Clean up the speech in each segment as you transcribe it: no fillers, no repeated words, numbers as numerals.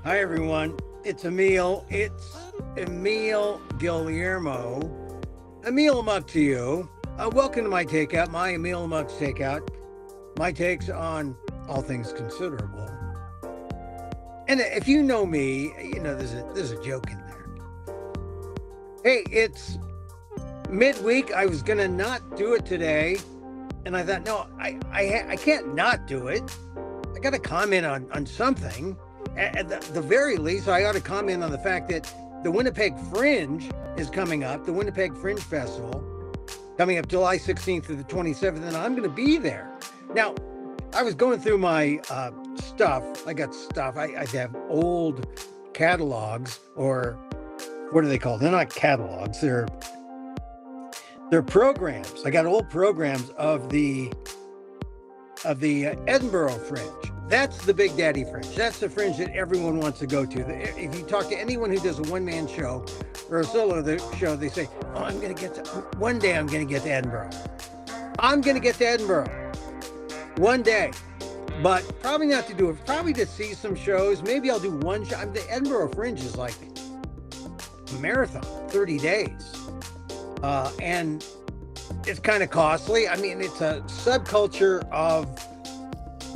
Hi, everyone. It's Emil. It's Emil Guillermo. Emil Amok to you. Welcome to my Takeout, my Emil Amok's Takeout. My takes on all things considerable. And if you know me, you know there's a joke in there. Hey, it's midweek. I was gonna not do it today, and I thought, no, I can't not do it. I got to comment on something. At the very least, I ought to comment on the fact that the Winnipeg Fringe is coming up, the Winnipeg Fringe Festival, coming up July 16th to the 27th, and I'm going to be there. Now, I was going through my stuff. I got stuff. I have old catalogs, or what are they called? They're not catalogs. They're programs. I got old programs of the Edinburgh Fringe. That's the Big Daddy Fringe. That's the fringe that everyone wants to go to. If you talk to anyone who does a one-man show or a solo show, they say, oh, one day I'm going to get to Edinburgh. I'm going to get to Edinburgh one day, but probably not to do it. Probably to see some shows. Maybe I'll do one show. The Edinburgh Fringe is like a marathon, 30 days. And it's kind of costly. I mean, it's a subculture of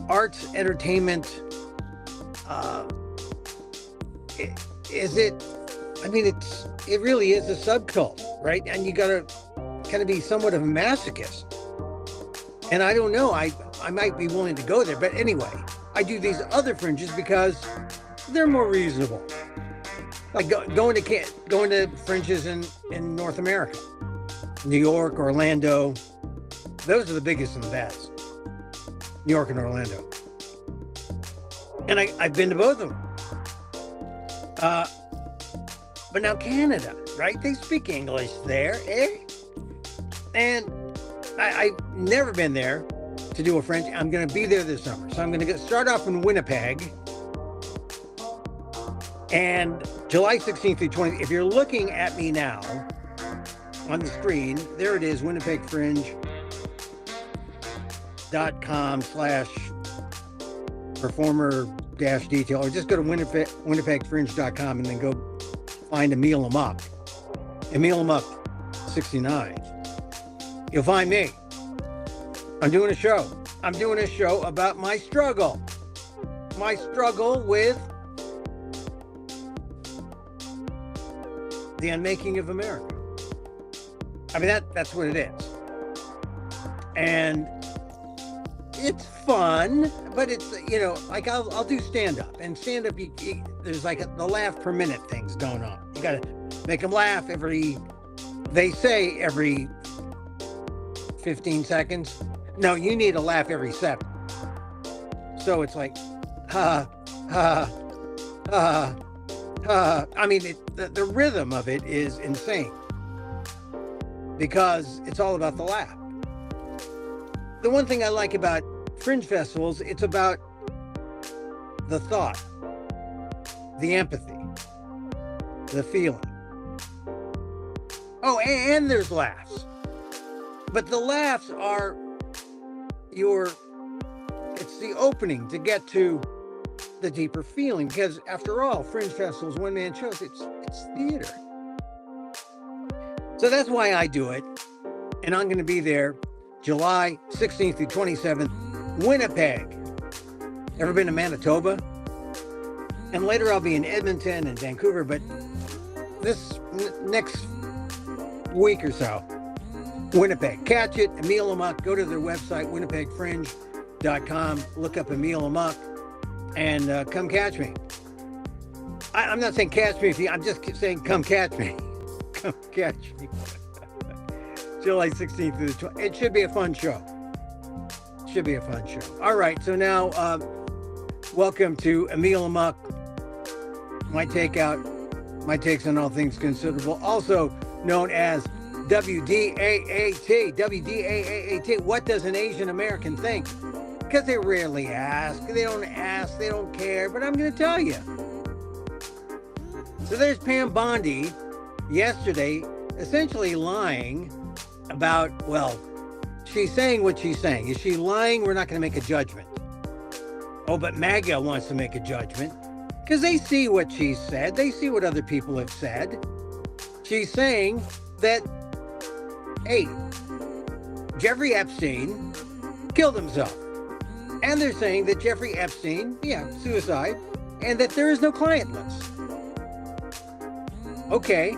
arts, entertainment. It really is a subcult, right? And you gotta kind of be somewhat of a masochist. And I don't know, I might be willing to go there, but anyway, I do these other fringes because they're more reasonable. Like going to fringes in North America, New York, Orlando. Those are the biggest and the best. New York and Orlando. And I've been to both of them. But now Canada, right? They speak English there, eh? And I've never been there to do a fringe. I'm going to be there this summer. So I'm going to start off in Winnipeg. And July 16th through 20th, if you're looking at me now on the screen, there it is, winnipegfringe.com/performer-detail, or just go to winnipegfringe.com and then go find Emil Amok. Emil Amok 69. You'll find me. I'm doing a show. I'm doing a show about my struggle. My struggle with the unmaking of America. I mean, that's what it is. And it's fun, but it's, like I'll do stand-up. And stand-up, there's like the laugh per minute things going on. You got to make them laugh every 15 seconds. No, you need a laugh every 7. So it's like, ha, ha, ha, ha. I mean, the rhythm of it is insane because it's all about the laugh. The one thing I like about fringe festivals, it's about the thought, the empathy, the feeling. Oh, and there's laughs. But the laughs are it's the opening to get to the deeper feeling, because after all, fringe festivals, one-man shows, it's theater. So that's why I do it. And I'm going to be there July 16th through 27th, Winnipeg. Ever been to Manitoba? And later I'll be in Edmonton and Vancouver, but this next week or so, Winnipeg. Catch it, Emil Amok. Go to their website, winnipegfringe.com. Look up Emil Amok and come catch me. I'm not saying catch me I'm just saying come catch me. Come catch me. July 16th through the 20th. It should be a fun show. All right, so now welcome to Emil Amok, my takeout, my takes on all things considerable, also known as WDAAT. What does an Asian American think? Because they rarely ask. They don't care, but I'm going to tell you. So there's Pam Bondi yesterday essentially lying about, well, she's saying what she's saying. Is she lying? We're not going to make a judgment. Oh, but MAGA wants to make a judgment. because they see what she said. They see what other people have said. She's saying that, hey, Jeffrey Epstein killed himself. And they're saying that Jeffrey Epstein, suicide, and that there is no client list. Okay.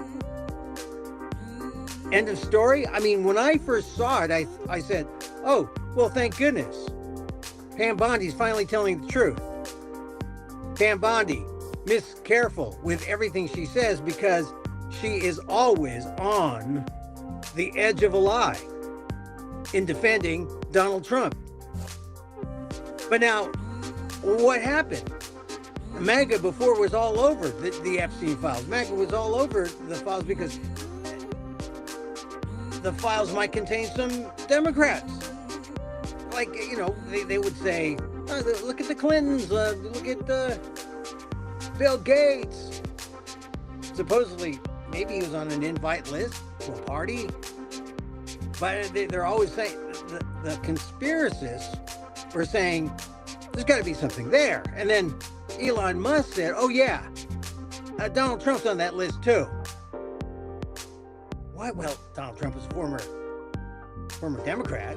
End of story. I mean, when I first saw it, I said, oh, well, thank goodness. Pam Bondi's finally telling the truth. Pam Bondi, Miss Careful with everything she says, because she is always on the edge of a lie in defending Donald Trump. But now, what happened? MAGA before was all over the Epstein files. MAGA was all over the files because the files might contain some Democrats. Like, they would say, oh, look at the Clintons, look at Bill Gates. Supposedly, maybe he was on an invite list to a party. But they're always saying, the conspiracists were saying, there's got to be something there. And then Elon Musk said, oh yeah, Donald Trump's on that list too. Why? Well, Donald Trump was a former Democrat,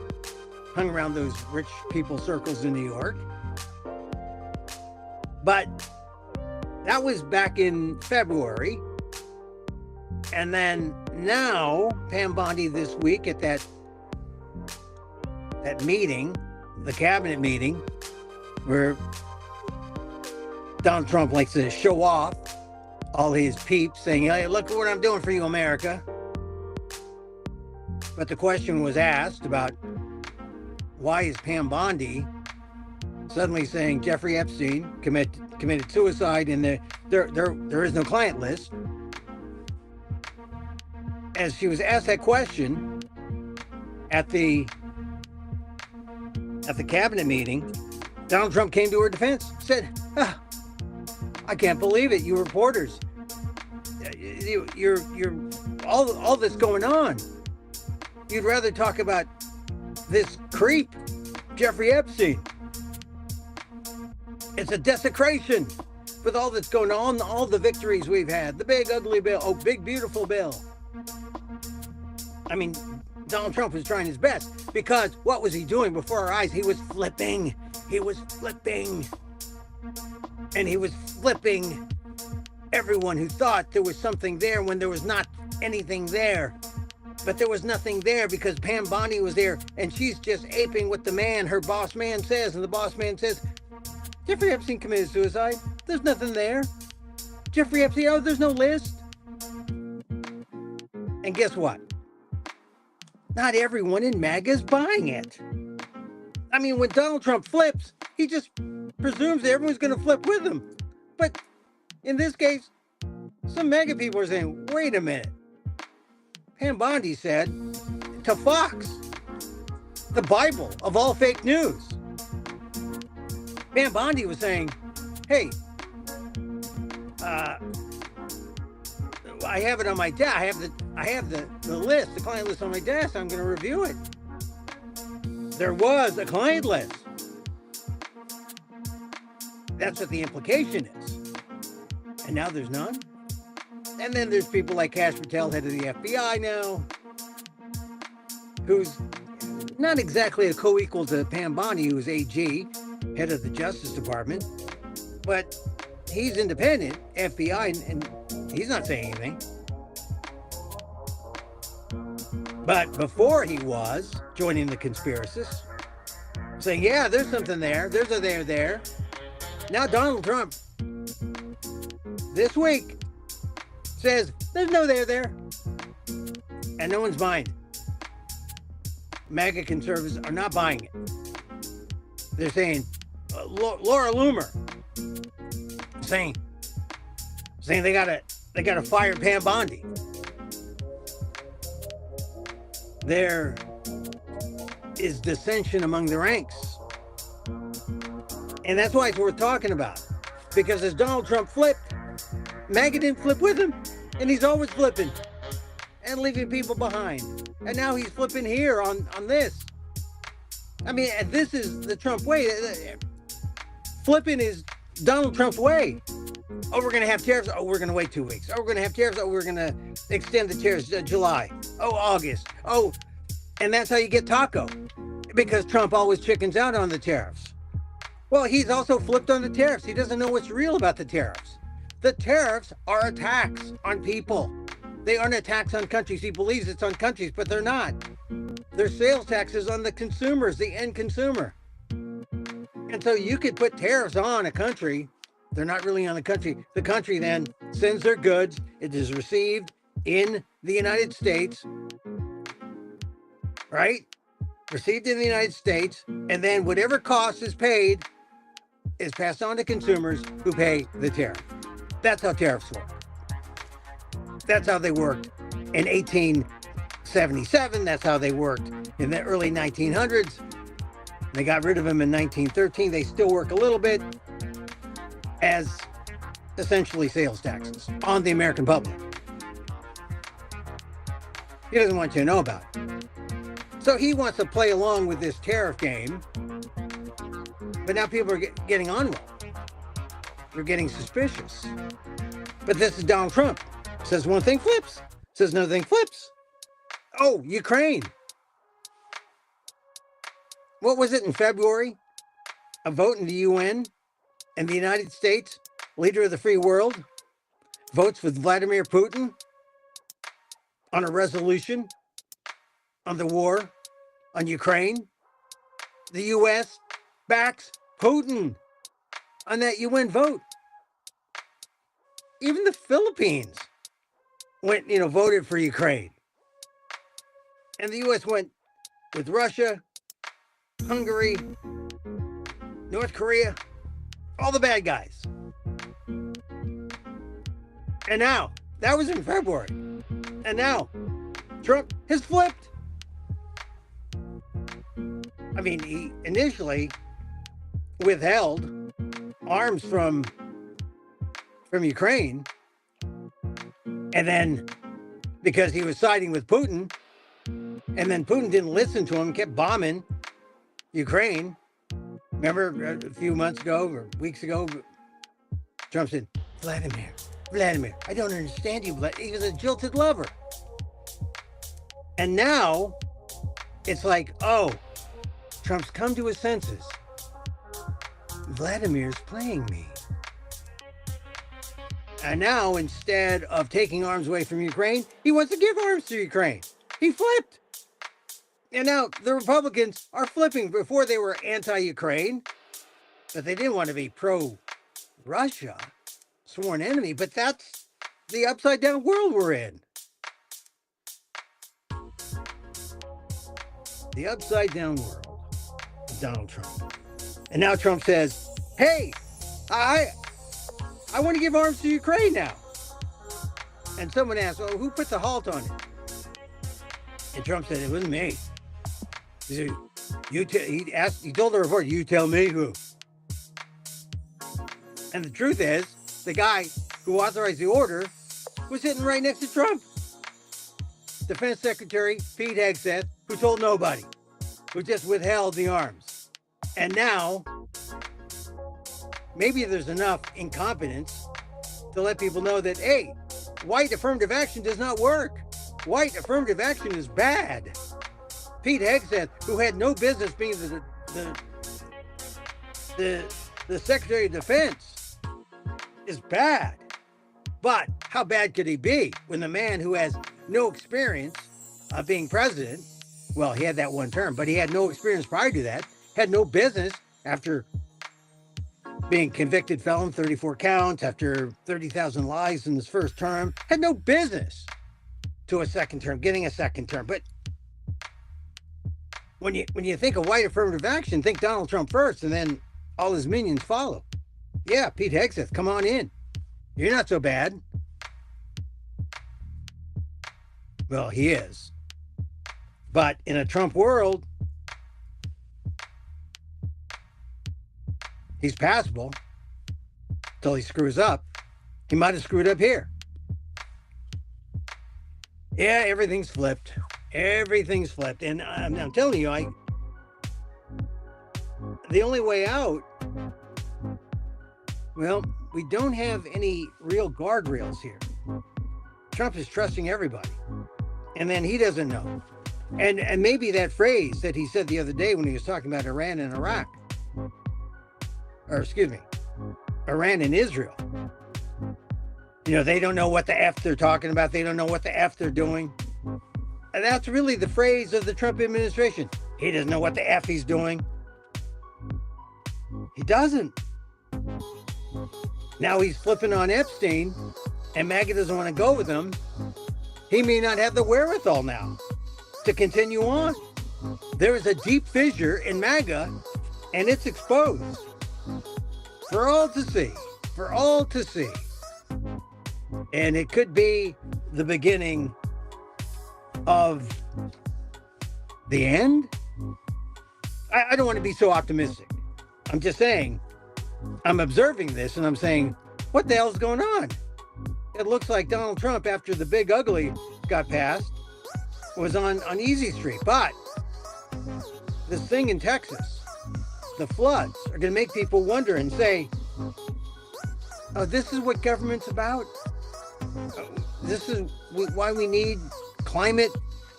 hung around those rich people circles in New York. But that was back in February. And then now, Pam Bondi this week at that meeting, the cabinet meeting, where Donald Trump likes to show off all his peeps, saying, hey, look what I'm doing for you, America. But the question was asked about, why is Pam Bondi suddenly saying Jeffrey Epstein committed suicide and there is no client list? As she was asked that question at the cabinet meeting, Donald Trump came to her defense, said, I can't believe it, you reporters. You're all this going on. You'd rather talk about this creep, Jeffrey Epstein. It's a desecration with all that's going on, all the victories we've had, the big ugly bill, big beautiful bill. I mean, Donald Trump was trying his best, because what was he doing before our eyes? He was flipping. And he was flipping everyone who thought there was something there when there was not anything there. But there was nothing there because Pam Bondi was there, and she's just aping what her boss man says. And the boss man says, Jeffrey Epstein committed suicide. There's nothing there. Jeffrey Epstein, there's no list. And guess what? Not everyone in MAGA is buying it. I mean, when Donald Trump flips, he just presumes that everyone's going to flip with him. But in this case, some MAGA people are saying, wait a minute. Pam Bondi said to Fox, the Bible of all fake news. Pam Bondi was saying, hey, I have it on my desk. I have the list, the client list on my desk. I'm going to review it. There was a client list. That's what the implication is. And now there's none. And then there's people like Kash Patel, head of the FBI now, who's not exactly a co-equal to Pam Bondi, who's AG, head of the Justice Department, but he's independent, FBI, and he's not saying anything. But before he was joining the conspiracists, saying, yeah, there's something there, there's a there. Now Donald Trump, this week, says, there's no there. And no one's buying it. MAGA conservatives are not buying it. They're saying, Laura Loomer, saying they gotta fire Pam Bondi. There is dissension among the ranks. And that's why it's worth talking about. Because as Donald Trump flipped, MAGA didn't flip with him. And he's always flipping and leaving people behind. And now he's flipping here on this. I mean, this is the Trump way. Flipping is Donald Trump's way. Oh, we're going to have tariffs. Oh, we're going to wait 2 weeks. Oh, we're going to have tariffs. Oh, we're going to extend the tariffs to July. Oh, August. Oh, and that's how you get taco, because Trump always chickens out on the tariffs. Well, he's also flipped on the tariffs. He doesn't know what's real about the tariffs. The tariffs are a tax on people. They aren't a tax on countries. He believes it's on countries, but they're not. They're sales taxes on the consumers, the end consumer. And so you could put tariffs on a country. They're not really on the country. The country then sends their goods. It is received in the United States, right? Received in the United States. And then whatever cost is paid is passed on to consumers who pay the tariff. That's how tariffs work. That's how they worked in 1877. That's how they worked in the early 1900s. They got rid of them in 1913. They still work a little bit as essentially sales taxes on the American public. He doesn't want you to know about it. So he wants to play along with this tariff game. But now people are getting on with it. They're getting suspicious. But this is Donald Trump. Says one thing, flips. Says another thing, flips. Oh, Ukraine. What was it in February? A vote in the UN, and the United States, leader of the free world, votes with Vladimir Putin on a resolution on the war on Ukraine. The US backs Putin on that UN vote. Even the Philippines voted for Ukraine. And the US went with Russia, Hungary, North Korea, all the bad guys. And now, that was in February. And now, Trump has flipped. I mean, he initially withheld arms from Ukraine. And then, because he was siding with Putin, and then Putin didn't listen to him, kept bombing Ukraine. Remember a few months ago or weeks ago, Trump said, Vladimir, I don't understand you. He was a jilted lover. And now it's like, oh, Trump's come to his senses. Vladimir's playing me. And now, instead of taking arms away from Ukraine, he wants to give arms to Ukraine. He flipped. And now the Republicans are flipping. Before they were anti-Ukraine, but they didn't want to be pro-Russia, sworn enemy. But that's the upside-down world we're in. The upside-down world of Donald Trump. And now Trump says, hey, I want to give arms to Ukraine now. And someone asked, oh, who put the halt on it? And Trump said, it wasn't me. He said, he told the reporter, you tell me who. And the truth is, the guy who authorized the order was sitting right next to Trump. Defense Secretary Pete Hegseth, who told nobody, who just withheld the arms. And now, maybe there's enough incompetence to let people know that, hey, white affirmative action does not work. White affirmative action is bad. Pete Hegseth, who had no business being the Secretary of Defense, is bad. But how bad could he be when the man who has no experience of being president, well, he had that one term, but he had no experience prior to that, had no business after being convicted felon, 34 counts, after 30,000 lies in his first term, had no business to a second term, getting a second term. But when you think of white affirmative action, think Donald Trump first, and then all his minions follow. Yeah, Pete Hegseth, come on in. You're not so bad. Well, he is. But in a Trump world, he's passable till he screws up. He might have screwed up here. Yeah, everything's flipped. Everything's flipped. And I'm telling you, the only way out, well, we don't have any real guardrails here. Trump is trusting everybody, and then he doesn't know. And maybe that phrase that he said the other day when he was talking about Iran and Iraq, or excuse me, Iran and Israel. They don't know what the F they're talking about. They don't know what the F they're doing. And that's really the phrase of the Trump administration. He doesn't know what the F he's doing. He doesn't. Now he's flipping on Epstein, and MAGA doesn't want to go with him. He may not have the wherewithal now to continue on. There is a deep fissure in MAGA, and it's exposed for all to see. For all to see. And it could be the beginning of the end. I don't want to be so optimistic. I'm just saying, I'm observing this and I'm saying, what the hell's going on? It looks like Donald Trump, after the big ugly got passed, was on Easy Street. But this thing in Texas, the floods, are going to make people wonder and say, oh, this is what government's about? This is why we need climate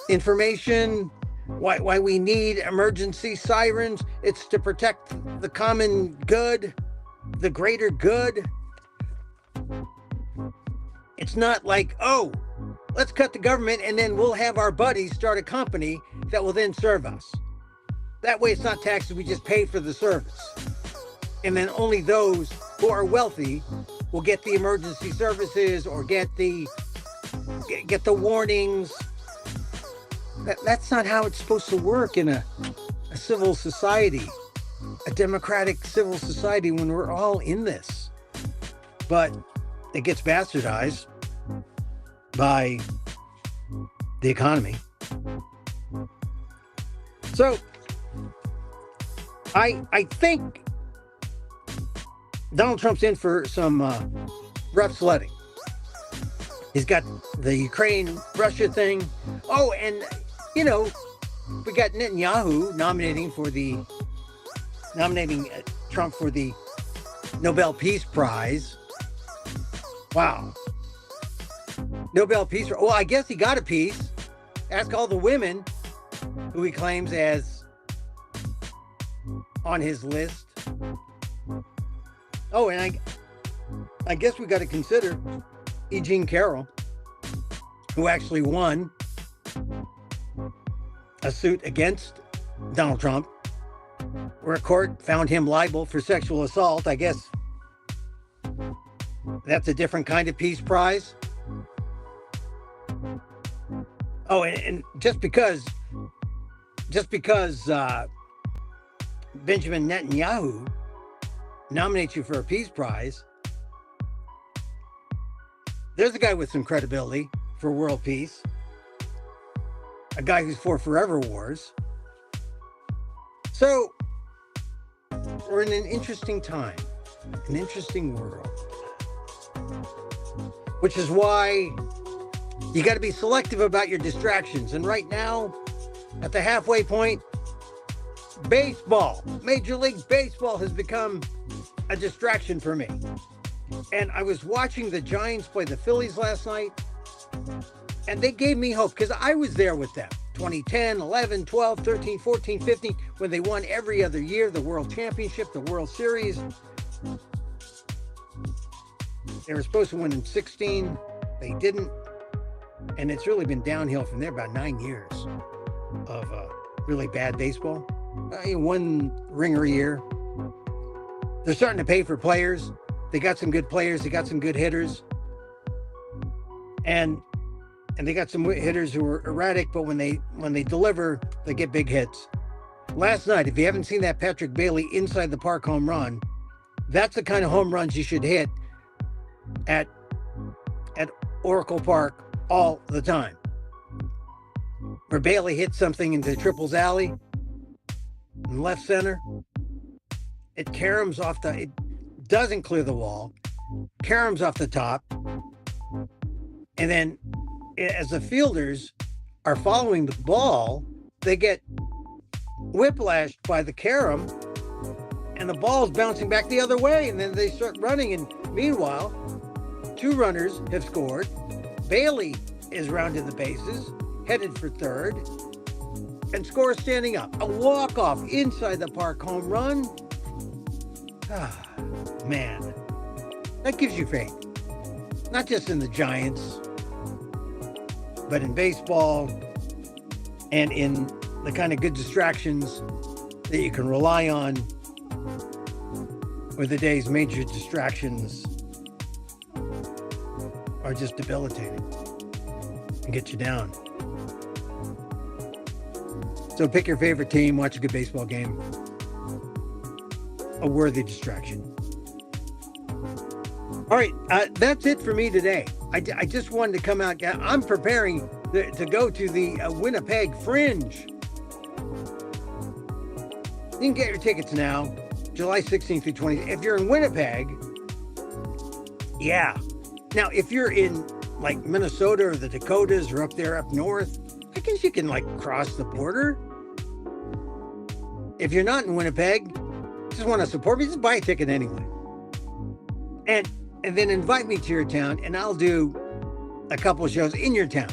information, why we need emergency sirens. It's to protect the common good, the greater good. It's not like, oh, let's cut the government and then we'll have our buddies start a company that will then serve us. That way it's not taxes, we just pay for the service. And then only those who are wealthy will get the emergency services or get the warnings. That's not how it's supposed to work in a civil society, a democratic civil society, when we're all in this. But it gets bastardized by the economy. So I think Donald Trump's in for some rough sledding. He's got the Ukraine-Russia thing. Oh, and, we got Netanyahu nominating Trump for the Nobel Peace Prize. Wow. Nobel Peace Prize. Well, I guess he got a piece. Ask all the women who he claims as on his list. Oh, and I guess we got to consider E. Jean Carroll, who actually won a suit against Donald Trump, where a court found him liable for sexual assault. I guess that's a different kind of peace prize. Oh, and just because Benjamin Netanyahu nominates you for a peace prize, there's a guy with some credibility for world peace, a guy who's for forever wars. So we're in an interesting time, an interesting world, which is why you got to be selective about your distractions. And right now, at the halfway point, baseball, Major League Baseball, has become a distraction for me. And I was watching the Giants play the Phillies last night, and they gave me hope because I was there with them. 2010, 11, 12, 13, 14, 15, when they won every other year, the World Championship, the World Series. They were supposed to win in 16. They didn't. And it's really been downhill from there, about 9 years of really bad baseball. One ringer a year. They're starting to pay for players. They got some good players. They got some good hitters. And they got some hitters who are erratic, but when they deliver, they get big hits. Last night, if you haven't seen that Patrick Bailey inside the park home run, that's the kind of home runs you should hit at Oracle Park all the time. Where Bailey hits something into Triples Alley in left center, it caroms off it doesn't clear the wall, caroms off the top, and then as the fielders are following the ball, they get whiplashed by the carom, and the ball's bouncing back the other way, and then they start running, and Meanwhile, 2 runners have scored. Bailey is rounded the bases, headed for third, and scores standing up. A walk-off inside the park home run. Ah, man, that gives you faith. Not just in the Giants, but in baseball and in the kind of good distractions that you can rely on, where the day's major distractions are just debilitating and get you down. So pick your favorite team, watch a good baseball game. A worthy distraction. All right, that's it for me today. I just wanted to come out. I'm preparing to go to the Winnipeg Fringe. You can get your tickets now, July 16th through 20th. If you're in Winnipeg, yeah. Now, if you're in like Minnesota or the Dakotas or up there up north, I guess you can like cross the border. If you're not in Winnipeg, just want to support me, just buy a ticket anyway. And then invite me to your town, and I'll do a couple of shows in your town.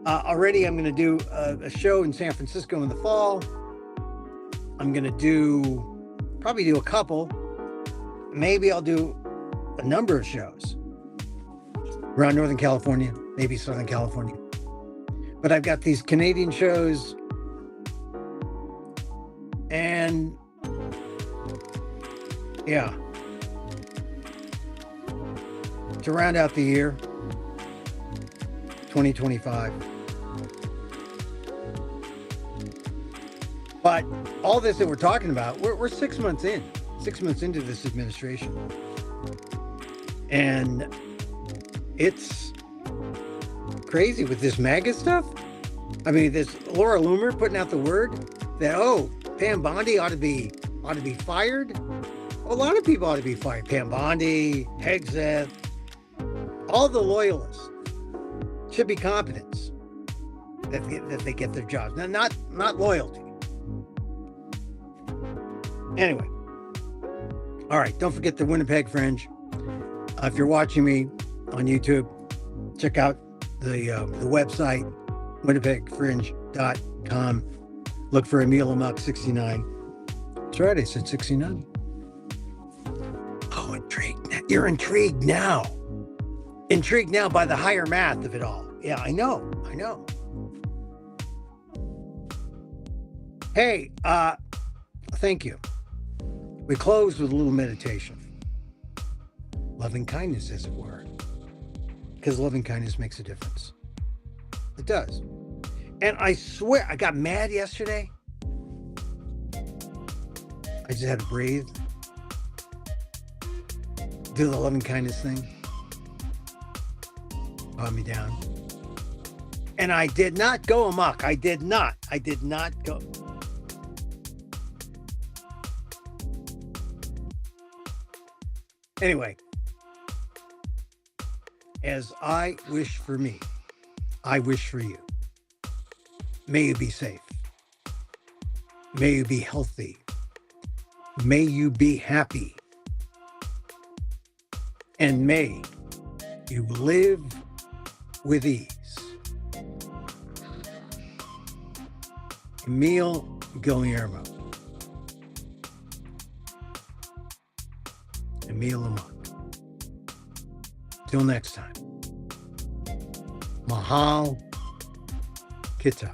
Already, I'm going to do a show in San Francisco in the fall. I'm going to probably do a couple. Maybe I'll do a number of shows around Northern California, maybe Southern California. But I've got these Canadian shows, and yeah, to round out the year 2025. But all this that we're talking about, we're 6 months into this administration, and it's crazy with this MAGA stuff. I mean, this Laura Loomer putting out the word that, oh, Pam Bondi ought to be fired. A lot of people ought to be fired. Pam Bondi, Hegseth, all the loyalists should be competence that they get their jobs. Now, not loyalty. Anyway, all right. Don't forget the Winnipeg Fringe. If you're watching me on YouTube, check out the website, winnipegfringe.com. Look for Emil Amok 69. That's right, I said 69. Oh, intrigued. You're intrigued now. Intrigued now by the higher math of it all. Yeah, I know. Hey, thank you. We close with a little meditation. Loving kindness, as it were. Because loving kindness makes a difference. It does. And I swear, I got mad yesterday. I just had to breathe. Do the loving kindness thing. Calm me down. And I did not go amok. I did not go. Anyway, as I wish for me, I wish for you. May you be safe. May you be healthy. May you be happy. And may you live with ease. Emil Guillermo. Emil Amok. Till next time. Mahal Kita.